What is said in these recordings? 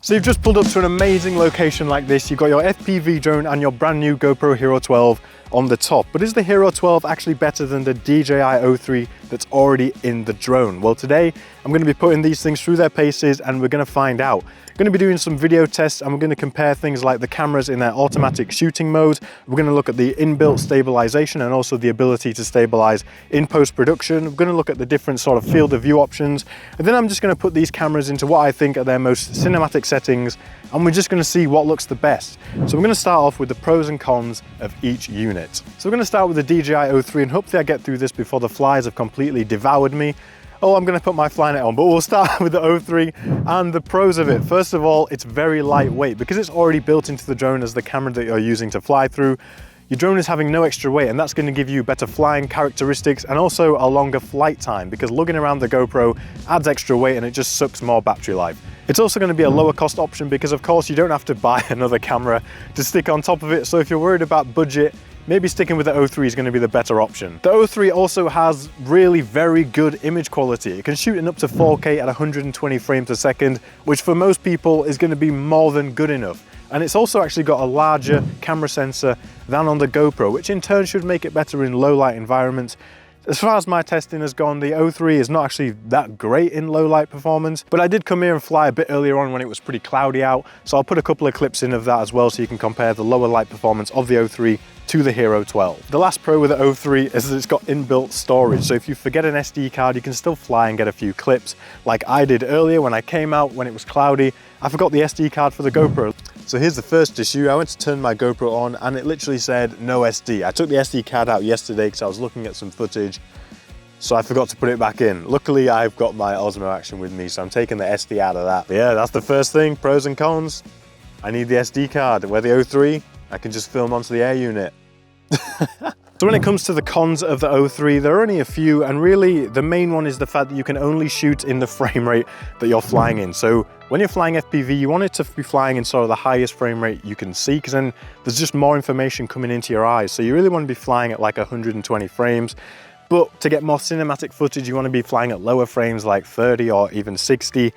So you've just pulled up to an amazing location like this. You've got your FPV drone and your brand new GoPro Hero 12 on the top. But is the Hero 12 actually better than the DJI 03 that's already in the drone? Well, today I'm going to be putting these things through their paces and we're going to find out. Going to be doing some video tests and we're going to compare things like the cameras in their automatic shooting mode. We're going to look at the inbuilt stabilization and also the ability to stabilize in post-production. We're going to look at the different sort of field of view options. And then I'm just going to put these cameras into what I think are their most cinematic settings and we're just going to see what looks the best. So we're going to start off with the pros and cons of each unit. So we're going to start with the DJI 03 and hopefully I get through this before the flies have completely devoured me. Oh, I'm going to put my Flynet on, but we'll start with the 03 and the pros of it. First of all, it's very lightweight because it's already built into the drone as the camera that you're using to fly through. Your drone is having no extra weight and that's going to give you better flying characteristics and also a longer flight time because lugging around the GoPro adds extra weight and it just sucks more battery life. It's also going to be a lower cost option because of course you don't have to buy another camera to stick on top of it. So if you're worried about budget, maybe sticking with the 03 is going to be the better option. The 03 also has really very good image quality. It can shoot in up to 4K at 120 frames per second, which for most people is going to be more than good enough. And it's also actually got a larger camera sensor than on the GoPro, which in turn should make it better in low light environments. As far as my testing has gone, the 03 is not actually that great in low light performance, but I did come here and fly a bit earlier on when it was pretty cloudy out, so I'll put a couple of clips in of that as well so you can compare the lower light performance of the 03 to the Hero 12. The last pro with the 03 is that it's got inbuilt storage, so if you forget an SD card, you can still fly and get a few clips, like I did earlier when I came out when it was cloudy. I forgot the SD card for the GoPro. So here's the first issue. I went to turn my GoPro on and it literally said no SD. I took the SD card out yesterday because I was looking at some footage, so I forgot to put it back in. Luckily, I've got my Osmo Action with me, so I'm taking the SD out of that. But yeah, that's the first thing, pros and cons. I need the SD card. Where the 03, I can just film onto the air unit. So when it comes to the cons of the 03, there are only a few, and really the main one is the fact that you can only shoot in the frame rate that you're flying in. So when you're flying FPV, you want it to be flying in sort of the highest frame rate you can see, because then there's just more information coming into your eyes. So you really want to be flying at like 120 frames. But to get more cinematic footage, you want to be flying at lower frames like 30 or even 60.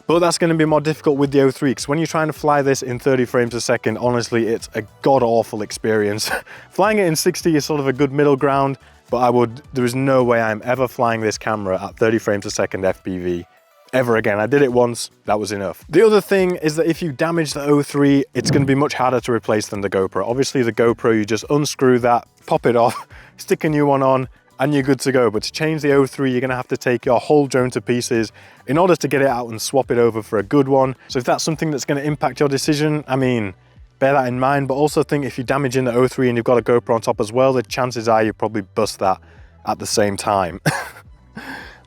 But that's going to be more difficult with the 03 because when you're trying to fly this in 30 frames a second, honestly, it's a god-awful experience. Flying it in 60 is sort of a good middle ground, but there is no way I'm ever flying this camera at 30 frames a second FPV ever again. I did it once, that was enough. The other thing is that if you damage the 03, it's going to be much harder to replace than the GoPro. Obviously the GoPro, you just unscrew that, pop it off, stick a new one on, and you're good to go. But to change the 03, you're going to have to take your whole drone to pieces in order to get it out and swap it over for a good one. So if that's something that's going to impact your decision, I mean, bear that in mind. But also think if you're damaging the 03 and you've got a GoPro on top as well, the chances are you probably bust that at the same time.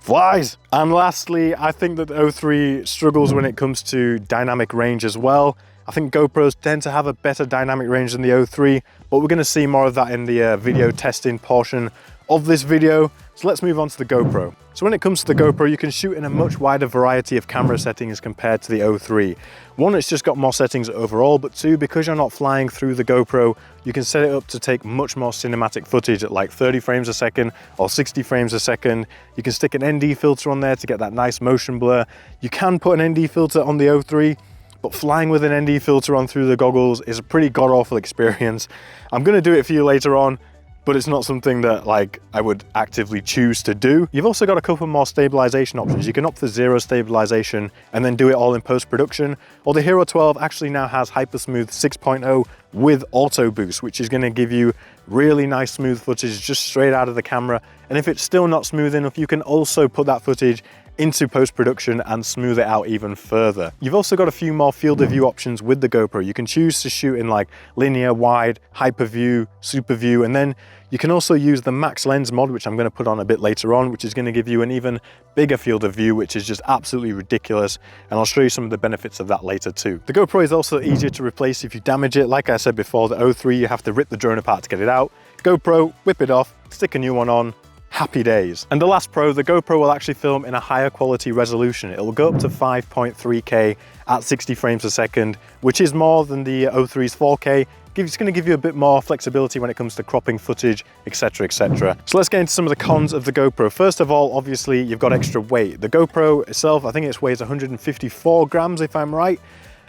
Flies! And lastly, I think that the 03 struggles when it comes to dynamic range as well. I think GoPros tend to have a better dynamic range than the 03, but we're going to see more of that in the video testing portion of this video. So let's move on to the GoPro. So when it comes to the GoPro, you can shoot in a much wider variety of camera settings compared to the 03. One, it's just got more settings overall, but two, because you're not flying through the GoPro, you can set it up to take much more cinematic footage at like 30 frames a second or 60 frames a second. You can stick an ND filter on there to get that nice motion blur. You can put an ND filter on the 03, but flying with an ND filter on through the goggles is a pretty god-awful experience. I'm going to do it for you later on, but it's not something that like I would actively choose to do. You've also got a couple more stabilization options. You can opt for zero stabilization and then do it all in post-production, or the Hero 12 actually now has Hypersmooth 6.0 with auto boost, which is going to give you really nice smooth footage just straight out of the camera. And if it's still not smooth enough, you can also put that footage into post-production and smooth it out even further. You've also got a few more field of view options with the GoPro. You can choose to shoot in like linear, wide, hyper view, super view, and then you can also use the max lens mod, which I'm going to put on a bit later on, which is going to give you an even bigger field of view, which is just absolutely ridiculous. And I'll show you some of the benefits of that later too. The GoPro is also easier to replace if you damage it. Like I said before, the 03, you have to rip the drone apart to get it out. GoPro, whip it off, stick a new one on, happy days. And the last pro, the GoPro will actually film in a higher quality resolution. It will go up to 5.3K at 60 frames per second, which is more than the O3's 4K. It's going to give you a bit more flexibility when it comes to cropping footage, etc, etc. So let's get into some of the cons of the GoPro. First of all, obviously you've got extra weight. The GoPro itself, I think it weighs 154 grams if I'm right,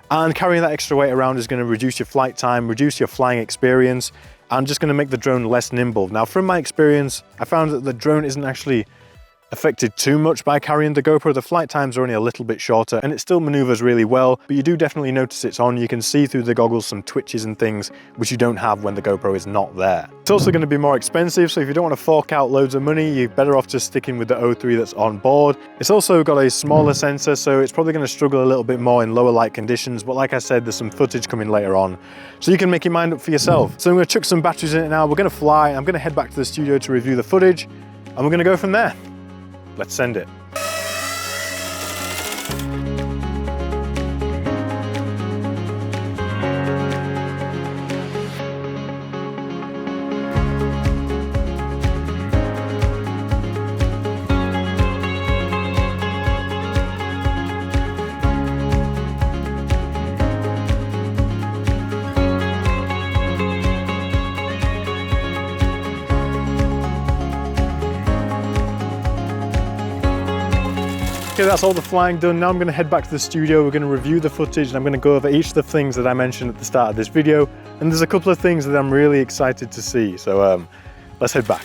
and carrying that extra weight around is going to reduce your flight time, reduce your flying experience, and just going to make the drone less nimble. Now, from my experience, I found that the drone isn't actually affected too much by carrying the GoPro. The flight times are only a little bit shorter and it still maneuvers really well, but you do definitely notice it's on. You can see through the goggles some twitches and things which you don't have when the GoPro is not there. It's also going to be more expensive, so if you don't want to fork out loads of money, you're better off just sticking with the O3 that's on board. It's also got a smaller sensor, so it's probably going to struggle a little bit more in lower light conditions, but like I said, there's some footage coming later on, so you can make your mind up for yourself. So I'm going to chuck some batteries in it now. We're going to fly. I'm going to head back to the studio to review the footage, and we're going to go from there. Let's send it. Okay, that's all the flying done. Now I'm going to head back to the studio. We're going to review the footage and I'm going to go over each of the things that I mentioned at the start of this video. And there's a couple of things that I'm really excited to see. So let's head back.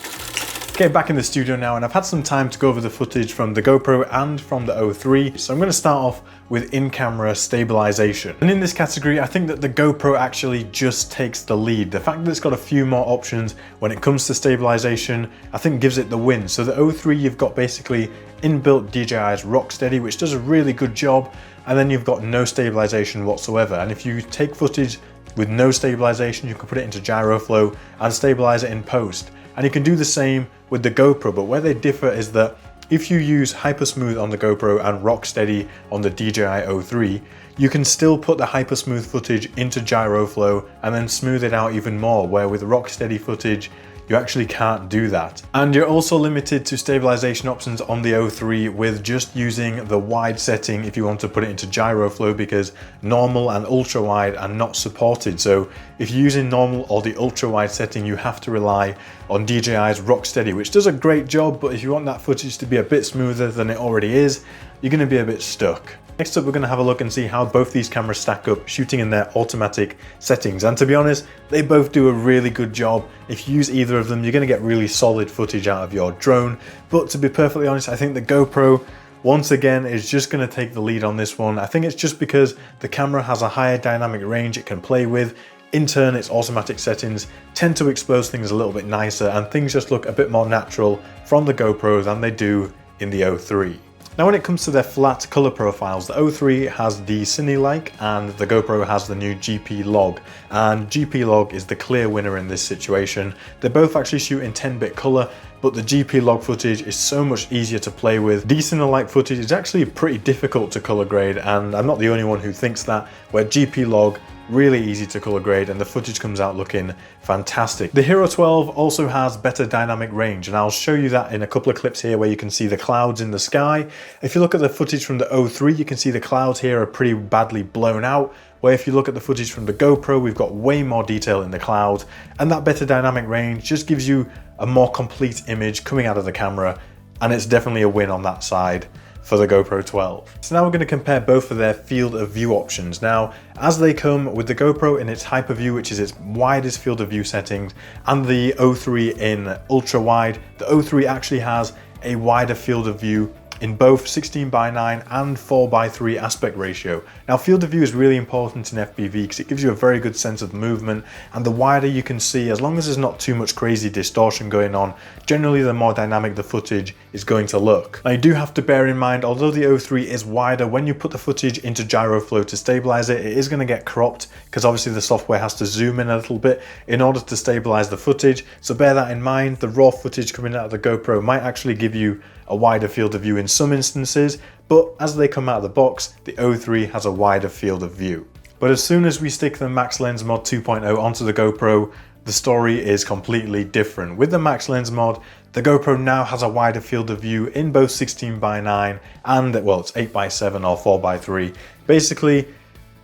Okay, back in the studio now, and I've had some time to go over the footage from the GoPro and from the O3. So I'm going to start off with in-camera stabilization. And in this category, I think that the GoPro actually just takes the lead. The fact that it's got a few more options when it comes to stabilization, I think gives it the win. So the O3, you've got basically inbuilt DJI's Rocksteady, which does a really good job. And then you've got no stabilization whatsoever. And if you take footage with no stabilization, you can put it into GyroFlow and stabilize it in post. And you can do the same with the GoPro, but where they differ is that if you use Hypersmooth on the GoPro and Rocksteady on the DJI O3, you can still put the Hypersmooth footage into GyroFlow and then smooth it out even more, where with Rocksteady footage, you actually can't do that. And you're also limited to stabilization options on the O3 with just using the wide setting if you want to put it into GyroFlow, because normal and ultra wide are not supported. So if you're using normal or the ultra wide setting, you have to rely on DJI's Rocksteady, which does a great job, but if you want that footage to be a bit smoother than it already is, you're going to be a bit stuck. Next up, we're going to have a look and see how both these cameras stack up shooting in their automatic settings. And to be honest, they both do a really good job. If you use either of them, you're going to get really solid footage out of your drone. But to be perfectly honest, I think the GoPro, once again, is just going to take the lead on this one. I think it's just because the camera has a higher dynamic range it can play with. In turn, its automatic settings tend to expose things a little bit nicer, and things just look a bit more natural from the GoPro than they do in the O3. Now, when it comes to their flat color profiles, the O3 has the Cine-like and the GoPro has the new GP Log. And GP Log is the clear winner in this situation. They both actually shoot in 10-bit color, but the GP Log footage is so much easier to play with. The Cine-like footage is actually pretty difficult to color grade, and I'm not the only one who thinks that, where GP Log really easy to color grade and the footage comes out looking fantastic. The Hero 12 also has better dynamic range, and I'll show you that in a couple of clips here where you can see the clouds in the sky. If you look at the footage from the O3, you can see the clouds here are pretty badly blown out, where if you look at the footage from the GoPro, we've got way more detail in the clouds, and that better dynamic range just gives you a more complete image coming out of the camera, and it's definitely a win on that side for the GoPro 12. So now we're going to compare both of their field of view options. Now, as they come with the GoPro in its hyper view, which is its widest field of view settings, and the O3 in ultra wide, the O3 actually has a wider field of view in both 16:9 and 4:3 aspect ratio. Now, field of view is really important in FPV because it gives you a very good sense of movement, and the wider you can see, as long as there's not too much crazy distortion going on, generally the more dynamic the footage is going to look. Now, you do have to bear in mind, although the O3 is wider, when you put the footage into GyroFlow to stabilize it, it is going to get cropped because obviously the software has to zoom in a little bit in order to stabilize the footage. So bear that in mind. The raw footage coming out of the GoPro might actually give you a wider field of view in some instances, but as they come out of the box, the O3 has a wider field of view. But as soon as we stick the Max Lens Mod 2.0 onto the GoPro, the story is completely different. With the max lens mod, the GoPro now has a wider field of view in both 16:9 and, well, it's 8:7 or 4:3. Basically,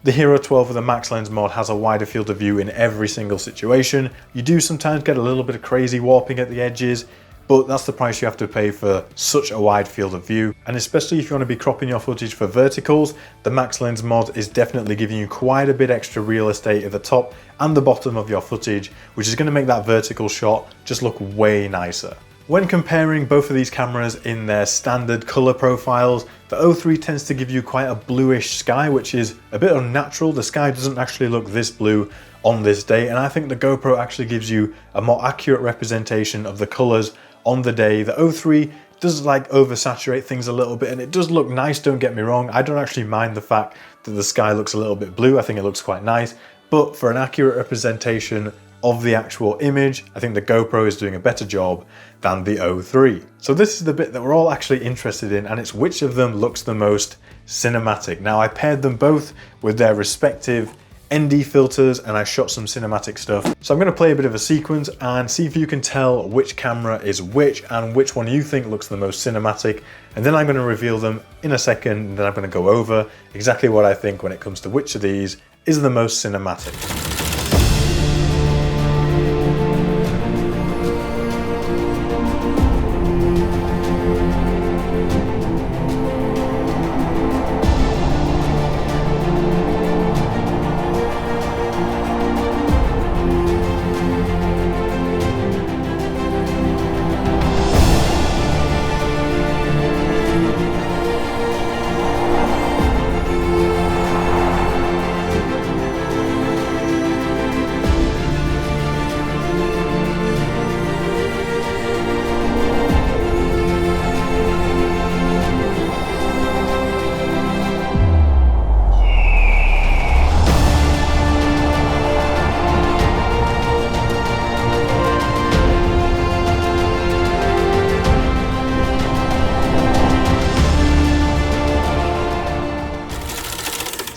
the Hero 12 with the max lens mod has a wider field of view in every single situation. You do sometimes get a little bit of crazy warping at the edges, but that's the price you have to pay for such a wide field of view. And especially if you want to be cropping your footage for verticals, the max lens mod is definitely giving you quite a bit extra real estate at the top and the bottom of your footage, which is going to make that vertical shot just look way nicer. When comparing both of these cameras in their standard color profiles, the O3 tends to give you quite a bluish sky, which is a bit unnatural. The sky doesn't actually look this blue on this day, and I think the GoPro actually gives you a more accurate representation of the colors on the day. The O3 does like oversaturate things a little bit, and it does look nice, don't get me wrong. I don't actually mind the fact that the sky looks a little bit blue. I think it looks quite nice, but for an accurate representation of the actual image, I think the GoPro is doing a better job than the O3. So this is the bit that we're all actually interested in, and it's which of them looks the most cinematic. Now, I paired them both with their respective ND filters and I shot some cinematic stuff. So I'm going to play a bit of a sequence and see if you can tell which camera is which and which one you think looks the most cinematic. And then I'm going to reveal them in a second, and then I'm going to go over exactly what I think when it comes to which of these is the most cinematic.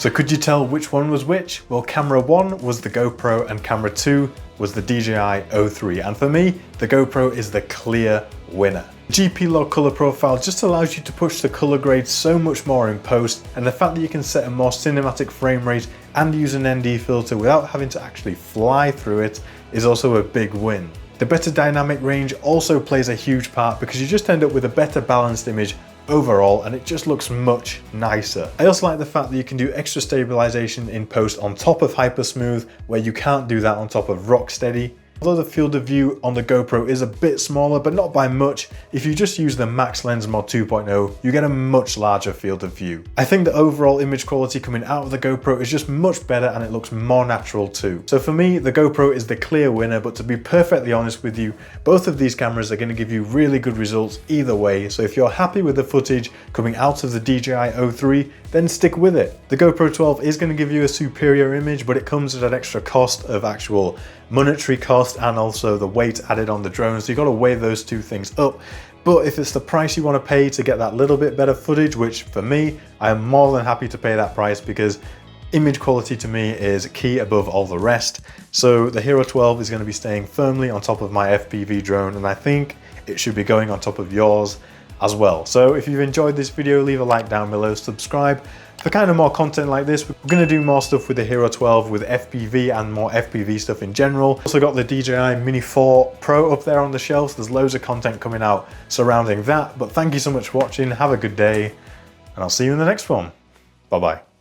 So could you tell which one was which? Well, camera 1 was the GoPro and camera 2 was the DJI O3. And for me, the GoPro is the clear winner. GP log color profile just allows you to push the color grade so much more in post, and the fact that you can set a more cinematic frame rate and use an ND filter without having to actually fly through it is also a big win. The better dynamic range also plays a huge part because you just end up with a better balanced image overall, and it just looks much nicer. I also like the fact that you can do extra stabilization in post on top of hyper smooth, where you can't do that on top of rock steady. Although the field of view on the GoPro is a bit smaller, but not by much, if you just use the Max Lens Mod 2.0, you get a much larger field of view. I think the overall image quality coming out of the GoPro is just much better, and it looks more natural too. So for me, the GoPro is the clear winner, but to be perfectly honest with you, both of these cameras are going to give you really good results either way. So if you're happy with the footage coming out of the DJI O3, then stick with it. The GoPro 12 is going to give you a superior image, but it comes at an extra cost of actual monetary cost and also the weight added on the drone. So you've got to weigh those two things up. But if it's the price you want to pay to get that little bit better footage, which for me, I am more than happy to pay that price because image quality to me is key above all the rest. So the Hero 12 is going to be staying firmly on top of my FPV drone, and I think it should be going on top of yours as well. So if you've enjoyed this video, leave a like down below, subscribe for kind of more content like this. We're going to do more stuff with the Hero 12 with FPV and more FPV stuff in general. Also got the DJI Mini 4 Pro up there on the shelf. There's loads of content coming out surrounding that. But thank you so much for watching. Have a good day, and I'll see you in the next one. Bye bye.